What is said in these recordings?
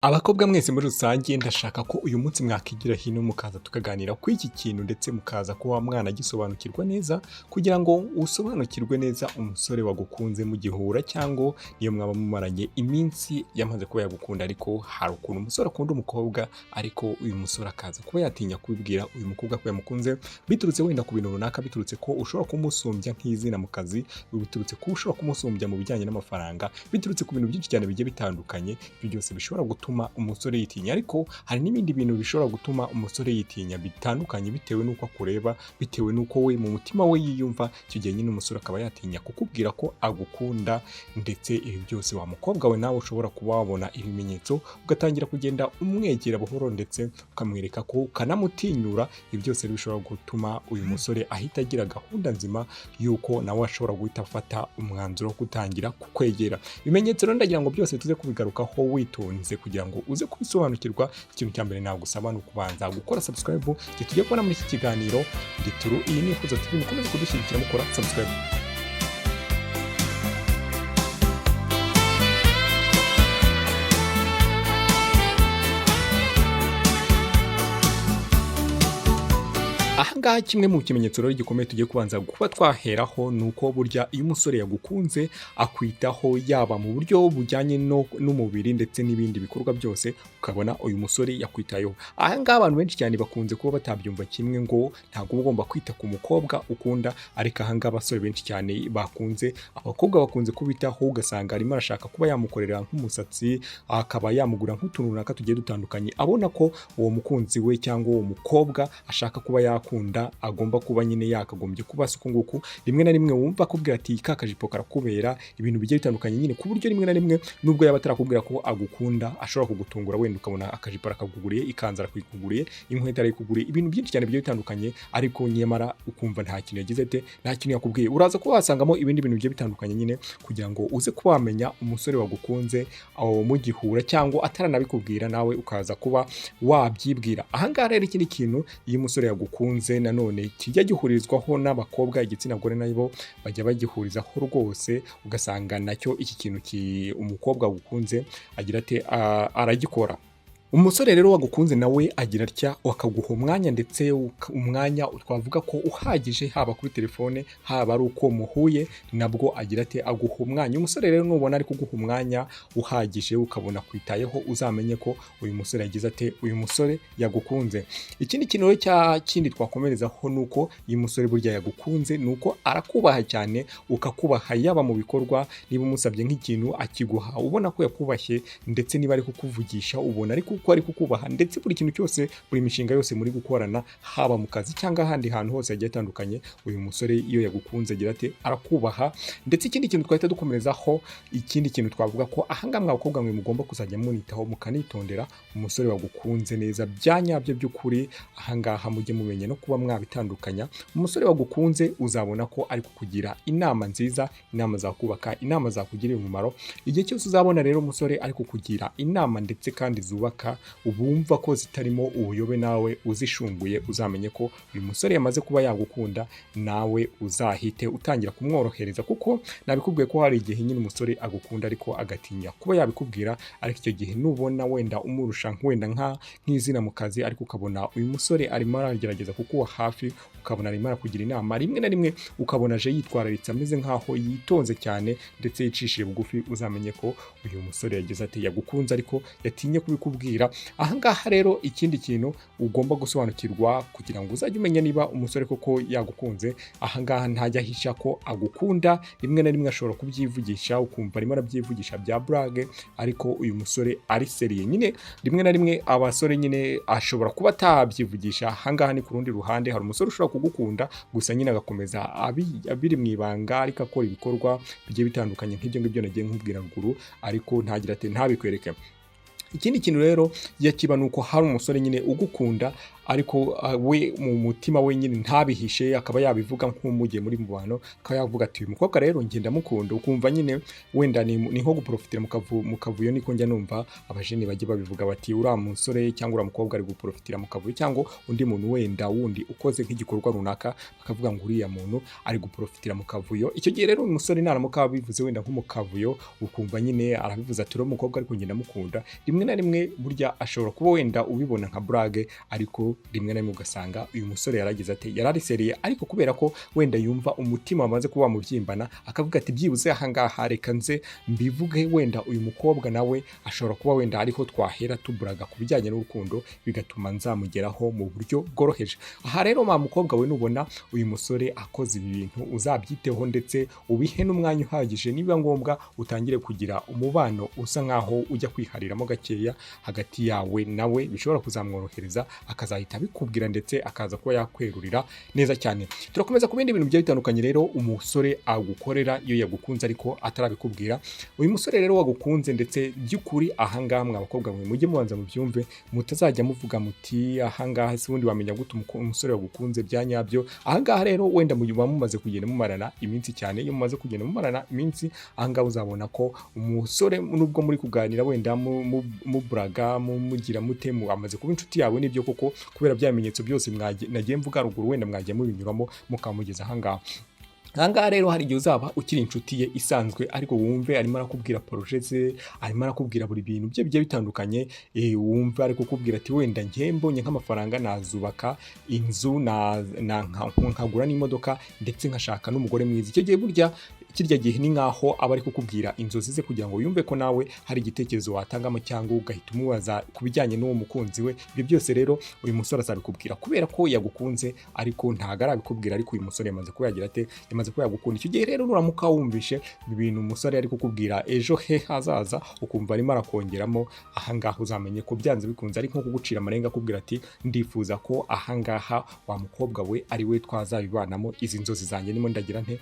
Abakobwa mwese muri rusange ndashaka ko uyu munsi mwakigira hino mukaza tukaganira ku iki kintu ndetse mukaza kuba mwana gisobanukirwa neza kugira ngo usobanukirwe neza umusore wagukunze mugihura cyangwa niyo mwaba mumaranye iminsi yamaze kuba yagukunda ariko hari ukuntu umusore akunda umukobwa ariko uyu musore akaza kuba yatinya kubibwira uyu mukobwa ko yamukunze biturutse wenda ku bintu runaka biturutse ko ushobora kumusumbya nk'izina mu kazi biturutse ko ushobora kumusumbya mu bijyanye n'amafaranga biturutse ku bintu byinshi cyane bigiye bitandukanye ibyo byose bishobora gutuma umusore yitinya ariko hari n'ibindi bintu bishobora gutuma umusore yitinya bitandukanye bitewe n'uko akureba bitewe n'uko we mu mutima we yiyumva icyo gihe nyine umusore akaba yatinya kukubwira ko agukunda ndetse ibi byose wa mukobwa we nawe ushobora kuba wabona ibimenyetso ugatangira kugenda umwegera buhoro ndetse ukamwereka ko ukanamutinyura ibi byose bishobora gutuma uyu musore ahita agira gahunda nzima y'uko nawe ashobora guhita afata umwanzuro wo gutangira kukwegera ibimenyetso rero ndagira ngo byose tuze kubigarukaho witonze kugira ngo uze kubisobanukirwa ikintu cya mbere nagusaba ni ukubanza gukora subscribe igihe tugiye kubona muri iki kiganiro gituru iyi ni Ikuzo TV mukomeze kudushyigikira mukora subscribe. Ahangaha kimwe mu kimenyetso rero gikomeye tugiye kubanza kuba twaheraho nuko burya iyo umusore yagukunze akwitaho yaba mu buryo bujyanye n'umubiri ndetse n'ibindi bikorwa byose ukabona uyu musore yakwitayeho. Ahangaha abantu benshi cyane bakunze kuba batabyumva kimwe ngo ntabwo uba ugomba kwita ku mukobwa ukunda ariko ahangaha abasore benshi cyane bakunze abakobwa bakunze kubitaho ugasanga arimo arashaka kuba yamukorera nk'umusatsi akaba yamugura nk'utuntu runaka tugiye dutandukanye abona ko uwo mukunzi we cyangwa uwo mukobwa ashaka kuba yakunda agomba kuba nyine yakagombye kuba suko nguku rimwe na rimwe wumva akubwira ati kakajipo karakubera ibintu bigiye bitandukanye nyine ku buryo rimwe na rimwe nubwo yaba atarakubwira ko agukunda ashobora kugutungura wenda ukabona akajipo arakuguriye ikanzu arakuguriye inkweto arayikuguriye ibintu byinshi cyane bigiye bitandukanye ariko nyemara ukumva nta kintu yagize ate nta kintu yakubwiye uraza kuba wasangamo ibindi bintu bigiye bitandukanye nyine kugira ngo uze kuba wamenya umusore wagukunze aho mugihura cyangwa ataranabikubwira nawe ukaza kuba wabyibwira. Ahangaha rero ikindi kintu iyo umusore yagukunze nanone kijya gihurizwaho n'abakobwa igitsina gore nabo bajya bagihurizaho rwose ugasanga nacyo iki kintu umukobwa agukunze agira ate aragikora. Umusore rero wagukunze nawe agira atya akaguha umwanya ndetse umwanya twavuga ko uhagije haba kuri telefone haba ari uko muhuye nabwo agira ate aguha umwanya. Umusore rero nubona ari kuguha umwanya uhagije ukabona kwitayeho uzamenye ko uyu musore yagize ate uyu musore yagukunze. Ikindi kintu rero kindi twakomerezaho nuko uyu musore burya yagukunze nuko arakubaha cyane ukakubaha yaba mu bikorwa niba umusabye nk'ikintu akiguha ubona ko yakubashye ndetse niba ari kukuvugisha ubona ari ko ari kukubaha ndetse buri kintu cyose buri mishinga yose muri gukorana haba mu kazi cyangwa ahandi hantu hose hagiye hatandukanye uyu musore iyo yagukunze agira ate arakubaha. Ndetse ikindi kintu twahita dukomerezaho ikindi kintu twavuga ko ahangaha mwabakobwa mwe mugomba kuzajya munitaho mukanitondera umusore wagukunze neza byanyabyo by'ukuri ahangaha mujye mumenye no kuba mwabitandukanya. Umusore wagukunze uzabona ko ari kukugira inama nziza inama zakubaka inama zakugirira umumaro igihe cyose uzabona rero umusore ari kukugira inama ndetse kandi zubaka ubumva ko zitarimo ubuyobe nawe uzishunguye uzamenye ko uyu musore yamaze kuba yagukunda nawe uzahite utangira kumworohereza kuko nabikubwiye ko hari igihe nyine umusore agukunda ariko agatinya kuba yabikubwira ariko icyo gihe nubona wenda umurusha wenda nk'izina mu kazi ariko ukabona uyu musore arimo aragerageza kukuba hafi ukabona arimo arakugira inama rimwe na rimwe ukabona aje yitwararitse ameze nkaho yitonze cyane ndetse yicishije bugufi uzamenye ko uyu musore yagize ati yagukunze ariko yatinye kubikubwira. Ahangaha rero ikindi kintu ugomba gusobanukirwa kugira ngo uzajye umenya niba umusore koko yagukunze ahangaha ntajya ahisha ko agukunda rimwe na rimwe ashobora kubyivugisha ukumva arimo arabyivugisha bya brage ariko uyu musore ari seriye nyine rimwe na rimwe abasore nyine ashobora kuba atabyivugisha. Ahangaha ni ku rundi ruhande hari umusore ushobora kugukunda gusa nyine agakomeza abiri mu ibanga ariko akora ibikorwa bigiye bitandukanye nk'ibyo ngibyo nagiye nkubwira ruguru ariko ntagira ati ntabikwereke. Ikindi kintu rero yakiba nuko hari umusore nyine ugukunda ariko we mu mutima we nyine ntabihishe akaba yabivuga nk'umugiye muri mu bantu akaba yavuga ati uyu mukobwa rero ngenda mukunda ukumva nyine wenda ni nko guprofitira mu kavuyo niko njya numva abajeni bagiye babivuga bati uriya musore cyangwa uriya mukobwa ari guprofitira mu kavuyo cyangwa undi muntu wenda wundi ukoze nk'igikorwa runaka bakavuga ngo uriya muntu ari guprofitira mu kavuyo. Icyo gihe rero umusore naramuka bivuze wenda nko mu kavuyo ukumva nyine arabivuze ati uriya mukobwa ariko ngenda mukunda rimwe rimwe na rimwe burya ashobora kuba wenda ubibona nka burage, ariko rimwe na rimwe ugasanga uyu musore yaragize ati yarariseriye, ariko kubera ko wenda yumva umutima wamaze kuba wamubyimbana akavuga ati byibuze ahangaha reka nze mbivuge, wenda uyu mukobwa nawe ashobora kuba wenda ariho twahera tuburaga ku bijyanye n'urukundo bigatuma nzamugeraho mu buryo bworoheje. Aha rero wa mukobwa we nubona uyu musore akoze ibi bintu uzabyiteho ndetse ubihe n'umwanya uhagije, niba ngombwa utangire kugira umubano usa nkaho ujya kwihariramo gakeya hagati yawe nawe, bishobora kuzamworohereza akazahita abikubwira ndetse akaza kuba yakwerurira neza cyane. Turakomeza ku bindi bintu bigiye bitandukanye rero umusore agukorera iyo yagukunze ariko atarabikubwira. Uyu musore rero wagukunze ndetse by'ukuri ahangaha mwa bakobwa mwe mujye mubanza mubyumve, mutazajya muvuga muti ahangaha se ubundi wamenya gute umusore wagukunze bya nyabyo. Ahangaha rero wenda muba mumaze kugenda mumarana iminsi cyane, iyo mumaze kugenda mumarana iminsi ahangaha uzabona ko umusore nubwo muri kuganira wenda muburaga mugira mute amaze kuba inshuti yawe, nibyo koko kubera bya bimenyetso byose nagiye mvuga ruguru wenda mwagiye mubinyuramo mukamugeza ahangaha. Ahangaha rero hari igihe uzaba ukiri inshuti ye isanzwe ariko wumve arimo arakubwira projet ze, arimo arakubwira buri bintu bye bigiye bitandukanye, wumve ari kukubwira ati wenda njye mbonye nk'amafaranga nazubaka inzu nkagura n'imodoka ndetse nkashaka n'umugore mwiza. Icyo gihe burya kirya gihe ni nkaho aba ari kukubwira inzozi ze kugira ngo yumve ko nawe hari igitekerezo watangamo cyangwa ugahita umubaza ku bijyanye n'uwo mukunzi we. Ibyo byose rero uyu musore azabikubwira kubera ko yagukunze, ariko ntago arabikubwira, ariko uyu musore yamaze ko yagira ate yamaze ko yagukunda. Icyo gihe rero nuramuka wumvishe ibintu umusore ari kukubwira ejo he hazaza ukumva arimo arakongeramo, ahangaha uzamenye ko byanze bikunze ari nko kugucira amarenga akubwira ati ndifuza ko ahangaha wa mukobwa we ari we twazabibanamo, izi nzozi zanjye nimo ndagira nte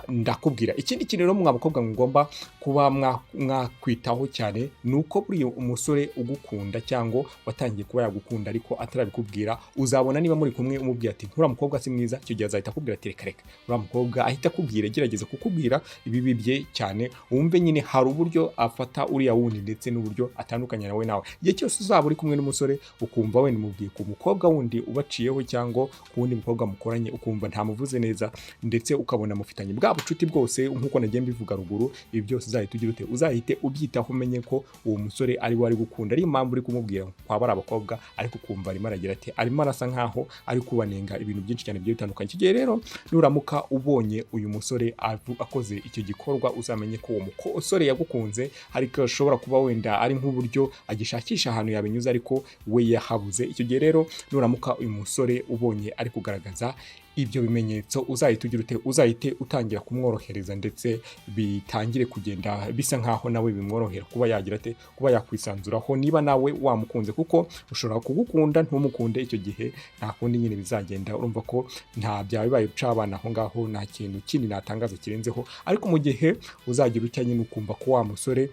ndakubwira. Ikindi kintu rero mwa bakobwa ngomba kuba mwakwitaho cyane nuko buri umusore ugukunda cyangwa watangiye kuba yagukunda ariko atarabikubwira, uzabona niba muri kumwe umubwira ati ntura mukobwa si mwiza, icyo gihe azahita akubwira ati reka ura mukobwa ahita akubwira, gerageza kukubwira ibibi bye cyane, wumve nyine hari uburyo afata uriya wundi ndetse n'uburyo atandukanye nawe nawe. Igihe cyose uzaba uri kumwe n'umusore ukumva wenda umubwiye ku mukobwa wundi ubaciyeho cyangwa ku wundi mukobwa mukoranye ukumva ntamuvuze neza ndetse ukabona mufitanye bwa bucuti bwose nk'uko nagiye mbivuga ruguru, ibi byose uzahita ugira ute uzahite ubyitaho umenye ko uwo musore ari we ari gukunda, ari impamvu uri kumubwira kwaba ari abakobwa ariko ukumva arimo aragira ati arimo arasa nkaho ari kubanenga ibintu byinshi cyane bigiye bitandukanye. Icyo gihe rero nuramuka ubonye uyu musore akoze icyo gikorwa uzamenye ko uwo musore yagukunze, ariko ashobora kuba wenda ari nk'uburyo agishakisha ahantu yabinyuze ariko we yahabuze. Icyo gihe rero nuramuka uyu musore ubonye ari kugaragaza ibyo bimenyetso uzahita ugira ute uzahite utangira kumworohereza ndetse bitangire kugenda bisa nkaho nawe bimworohera kuba yagira ate kuba yakwisanzuraho niba nawe wamukunze, kuko ushobora kugukunda ntumukunde, icyo gihe nta kundi nyine bizagenda. Urumva ko nta byawe bibaye uca abana aho ngaho, nta kintu kindi natangaza kirenzeho, ariko mu gihe uzagira utya nyine ukumva ko wa musore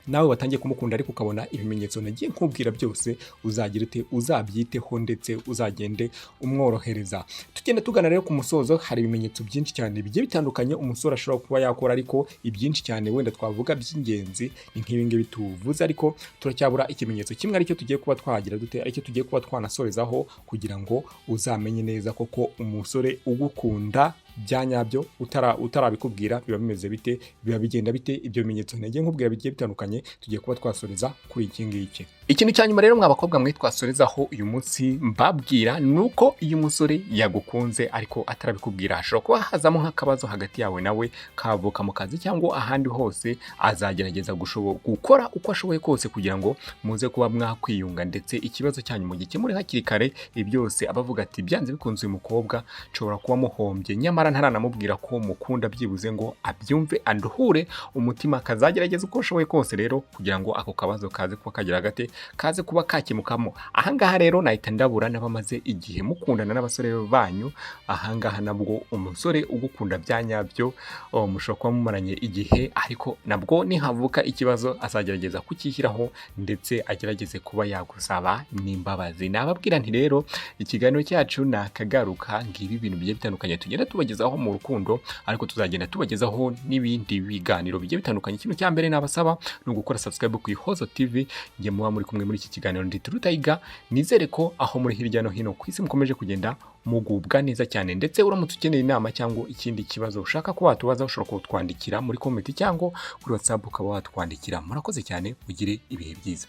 nawe watangiye kumukunda ariko ukabona ibimenyetso nagiye nkubwira byose, uzagira ute uzabyiteho ndetse uzagende umworohereza. Tugenda tugana rero ku musozo, hari ibimenyetso byinshi cyane bigiye bitandukanye umusore ashobora kuba yakora, ariko ibyinshi cyane wenda twavuga by'ingenzi ni nk'ibi ngibi tuvuze, ariko turacyabura ikimenyetso kimwe aricyo tugiye kuba twagira dute, aricyo tugiye kuba twanasorezaho kugira ngo uzamenye neza koko umusore ugukunda bya nyabyo utarabikubwira biba bimeze bite, biba bigenda bite. Ibyo bimenyetso nagiye nkubwira bigiye bitandukanye tugiye kuba twasoreza kuri iki ngiki. Ikintu cya nyuma rero mwa bakobwa mwe twasorezaho uyu munsi mbabwira nuko iyo umusore yagukunze ariko atarabikubwira, hashobora kuba hazamo nk'akabazo hagati yawe nawe kavuka mu kazi cyangwa ahandi hose, azagerageza gukora uko ashoboye kose kugira ngo muze kuba mwakwiyunga ndetse ikibazo cyanyu mu gikemure hakiri kare. Ibi byose abavuga ati byanze bikunze uyu mukobwa nshobora kuba muhombye, nyamara ntaranamubwira ko mukunda byibuze ngo abyumve anduhure umutima, akazagerageza uko ashoboye kose rero kugira ngo ako kabazo kaze kuba kagira gate kaze kuba kakemukamo. Ahangaha rero nahita ndabura n'abamaze igihe mukundana n'abasore banyu, ahangaha nabwo umusore ugukunda bya nyabyo mushobora kuba mumaranye igihe, ariko nabwo nihavuka ikibazo azagerageza kukishyiraho ndetse agerageze kuba yagusaba n'imbabazi. Nababwira nti rero ikiganiro cyacu nakagaruka, ngibi ibintu bigiye bitandukanye tugenda tubagezaho mu rukundo, ariko tuzagenda tubagezaho n'ibindi biganiro bigiye bitandukanye. Ikintu cya mbere nabasaba ni ugukora subscribe ku Ihozo TV, ngiye muba muri kumwe muri iki kiganiro ndi Turutayiga. Nizere ko aho muri hirya no hino ku isi mukomeje kugenda mugubwa neza cyane, ndetse uramutse ukeneye inama cyangwa ikindi kibazo ushaka ko watubaza ushobora kutwandikira muri komenti cyangwa kuri WhatsApp ukaba watwandikira. Murakoze cyane, mugire ibihe byiza.